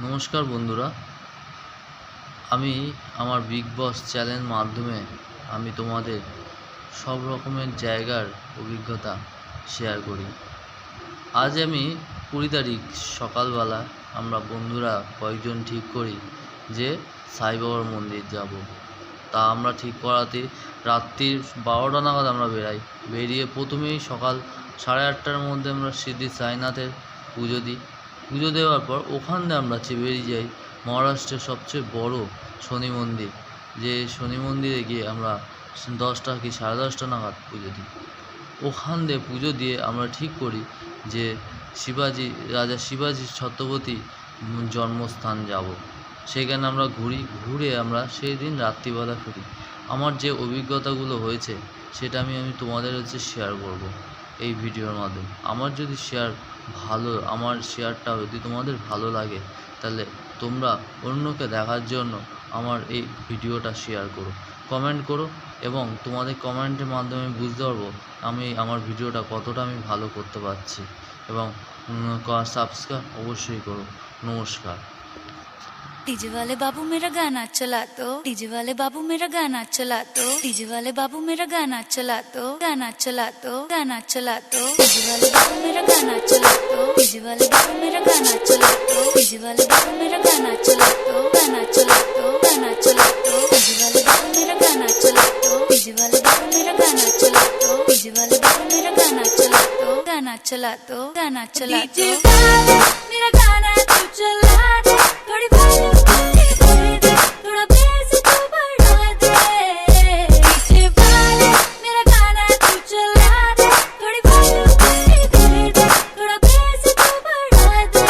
নমস্কার বন্ধুরা, আমি আমার বিগ বস চ্যানেল মাধ্যমে আমি তোমাদের সব রকমের জায়গার অভিজ্ঞতা শেয়ার করি। আজ আমি 20 তারিখ সকালবেলা আমরা বন্ধুরা কয়েকজন ঠিক করি যে সাই বাবার মন্দির যাব। তা আমরা ঠিক করাতে রাত্রির 12টা নাগাদ আমরা বেরিয়ে প্রথমেই সকাল 8:30টার মধ্যে আমরা সিদ্ধি সাইনাথের পুজো দিই। পুজো দেওয়ার পর ওখান দিয়ে আমরা বেরিয়ে যাই মহারাষ্ট্রের সবচেয়ে বড় শনি মন্দির, যে শনি মন্দিরে গিয়ে আমরা 10টা কি 10:30টা নাগাদ পুজো দিই। ওখান দিয়ে পুজো দিয়ে আমরা ঠিক করি যে রাজা শিবাজি ছত্রপতি জন্মস্থান যাব। সেখানে আমরা ঘুরে আমরা সেই দিন রাত্রিবেলা ফিরি। আমার যে অভিজ্ঞতাগুলো হয়েছে সেটা আমি তোমাদের শেয়ার করব এই ভিডিওর মাধ্যমে। আমার শেয়ারটা যদি তোমাদের ভালো লাগে তাহলে তোমরা অন্যকে দেখার জন্য আমার এই ভিডিওটা শেয়ার করো, কমেন্ট করো, এবং তোমাদের কমেন্টের মাধ্যমে বুঝতে পারবো আমার ভিডিওটা কতটা আমি ভালো করতে পারছি। এবং সাবস্ক্রাইব অবশ্যই করো। নমস্কার। डीजे वाले बाबू मेरा गाना चला दो, डीजे वाले बाबू मेरा गाना चला दो, डीजे वाले बाबू मेरा गाना चला दो, गाना चला दो, गाना चला दो, डीजे वाले बाबू मेरा गाना चला दो, डीजे वाले बाबू मेरा गाना चला दो, डीजे वाले बाबू मेरा गाना चला दो, गाना चला दो, गाना चला दो, डीजे वाले बाबू मेरा गाना चला दो, डीजे वाले बाबू मेरा गाना चला दो, डीजे वाले बाबू मेरा गाना चला दो, गाना चला दो, गाना चला दो, मेरा गाना तू चला दे, थोड़ी थोड़ा बेस तू बढ़ा दे, डीजे वाले मेरा गाना तू चला दे, थोड़ी थोड़ा बेस तू बढ़ा दे,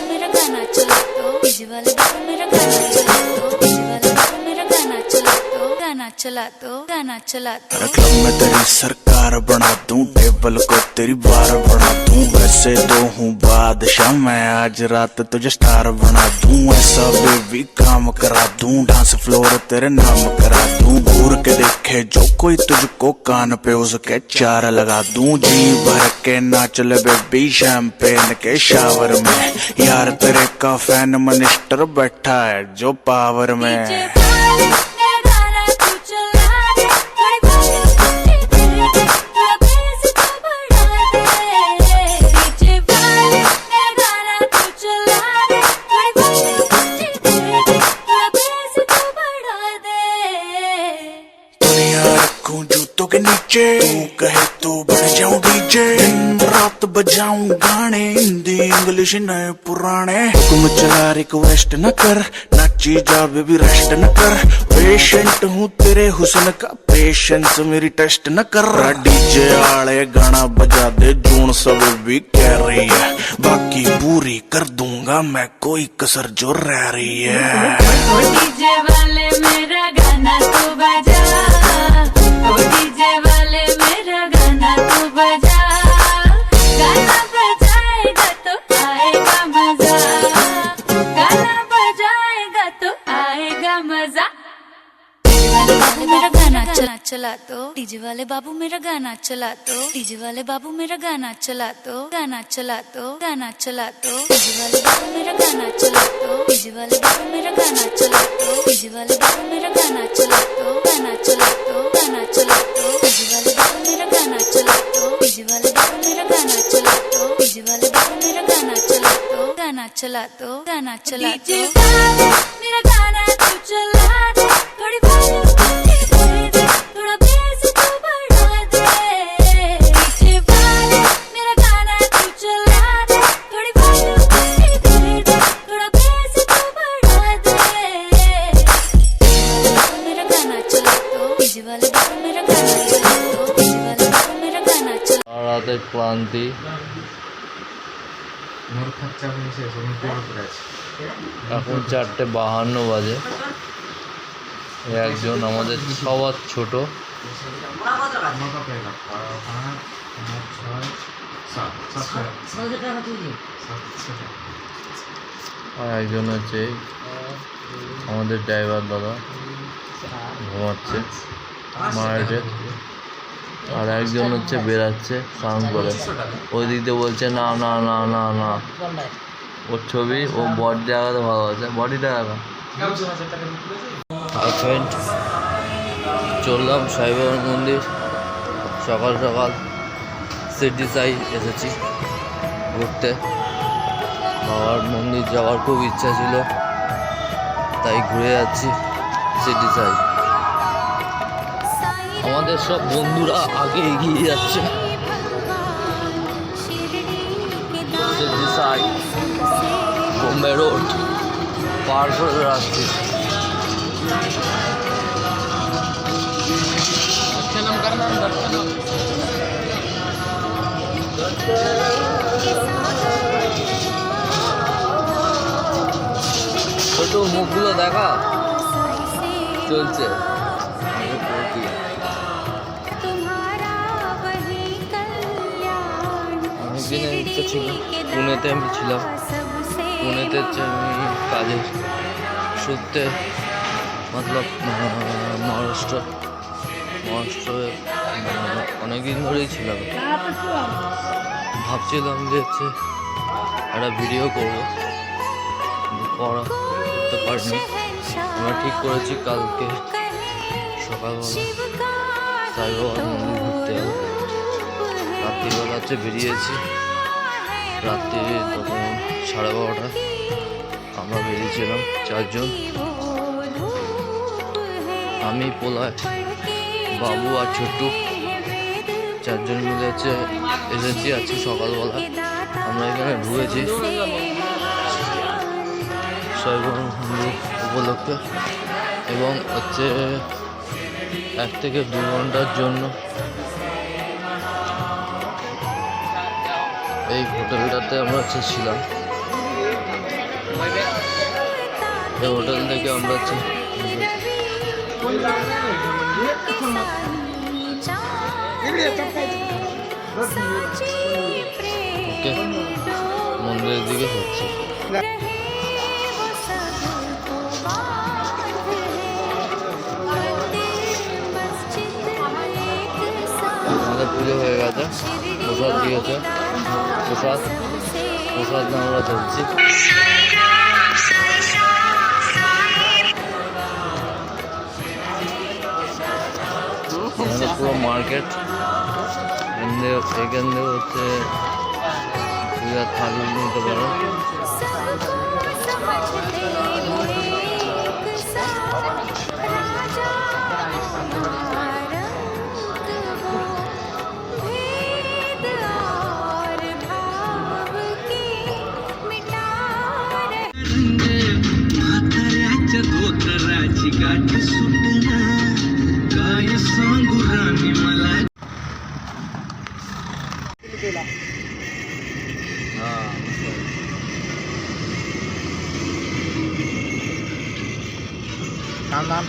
मेरा गाना चला दो, डीजे वाले बाबू मेरा गाना चला दो, डीजे वाले बाबू मेरा गाना चला दो, गाना चला दो, गाना चला दो। क्लब में तेरी सरकार बना दूं, टेबल को तेरी बार बना दूं, वैसे तो हूँ बादशाह मैं, आज रात तुझे स्टार बना दूं, ऐसा बेबी काम करा दूं, डांस फ्लोर तेरे नाम करा दूं, घूर के देखे जो कोई तुझको कान पे उसके 4 लगा दूं, जी भर के नाच ले बेबी शैंपेन के शावर में, यार तेरे का फैन मिनिस्टर बैठा है जो पावर में। जूतों के नीचे तू कहे तो बन जाऊं डीजे, दिन रात बजाऊं गाने, हिंदी इंग्लिश नए पुराने, हुक्म चला रिक्वेस्ट न कर, नाची जा बेबी रेस्ट न कर, पेशेंट हूँ तेरे हुस्न का, पेशेंस मेरी टेस्ट न कर, डीजे आले गाना बजा दे, जून सब भी कह रही है, बाकी पूरी कर दूंगा मैं, कोई कसर जो रह रही है। डीजे वाले मेरा गाना तू बजा, डीजे वाले मेरा गाना तू बजा, गाना बजाएगा तो आएगा मजा, गाना बजाएगा तो आएगा मजा, मेरा गाना चला दो, डीजे वाले बाबू मेरा गाना चला दो, डीजे वाले बाबू मेरा गाना चला दो, गाना चला दो, गाना चला दो, डीजे वाले बाबू मेरा गाना चला दो, डीजे वाले बाबू मेरा गाना चला दो, डीजे वाले बाबू मेरा गाना चला दो, गाना चला दो, गाना चला दो, डीजे वाले बाबू मेरा गाना चला दो, डीजे वाले बाबू मेरा गाना चला दो, डीजे वाले बाबू मेरा गाना चला दो, गाना चला दो, गाना चला दो, मेरा गाना तू चला दे, थोड़ी थोड़ा बेस तू बढ़ा दे, डीजे वाले मेरा गाना तू चला दे, थोड़ी थोड़ा बेस तू बढ़ा दे, मेरा गाना चला दो, डीजे वाले बाबू मेरा गाना चला दो, डीजे वाले बाबू मेरा गाना चला। রাতের ক্লান্তি, এখন 4:52 বাজে। একজন আমাদের সবার ছোট আর একজন হচ্ছে আমাদের ড্রাইভার দাদা ঘুমাচ্ছে মার্ডে, আর একজন হচ্ছে বেরাচ্ছে স্নান করে, ওই দিক দিয়ে বলছে না না না না না ওর ছবি ও বডি দেখাতে ভালোবাসে, বডিটা দেখা। আর ফ্রেন্ড চললাম সাই বাবার মন্দির, সকাল সকাল সিটি সাই এসেছি ঘুরতে। বাবার মন্দির যাওয়ার খুব ইচ্ছা ছিল, তাই ঘুরে যাচ্ছি সিটি সাই। আমাদের সব বন্ধুরা আগে এগিয়ে যাচ্ছে, সিটি সাই বোম্বে রোড পার করে রাখছি। ছোট মুখগুলো দেখা চলছে। অনেকদিনের ইচ্ছা ছিল, পুনেতে আমি ছিলাম, পুনেতে আমি কাজের সূত্রে মতলব মহারাষ্ট্রে অনেকদিন ধরেই ছিলাম। ভাবছিলাম যে হচ্ছে একটা ভিডিও করবো, করতে পারিনি। আমরা ঠিক করেছি কালকে সকালবেলা সাই বাবার মন্দির ঘুরতে যাবো। রাত্রিবেলা হচ্ছে বেরিয়েছি, রাত্রি তখন 12:30 আমরা বেরিয়েছিলাম 4 জন, আমি, পোলায়, বাবু আর ছোট্টু, 4 জন মিলে হচ্ছে এসেছি আজকে সকালবেলা। আমরা এখানে ঢুকেছি সাই বাবার মন্দির উপলক্ষে, এবং হচ্ছে 1 থেকে 2 ঘন্টার জন্য এই হোটেলটাতে আমরা হচ্ছে ছিলাম। এই হোটেল থেকে আমরা হচ্ছে ওকে মন্দিরের দিকে হচ্ছে। আমাদের পুজো হয়ে গেছে, প্রসাদ দিয়েছে, প্রসাদ নিয়ে আমরা চলছি। পুরো মার্কেট, এখান থেকে হচ্ছে পূজার থালি নিতে পারো। নাম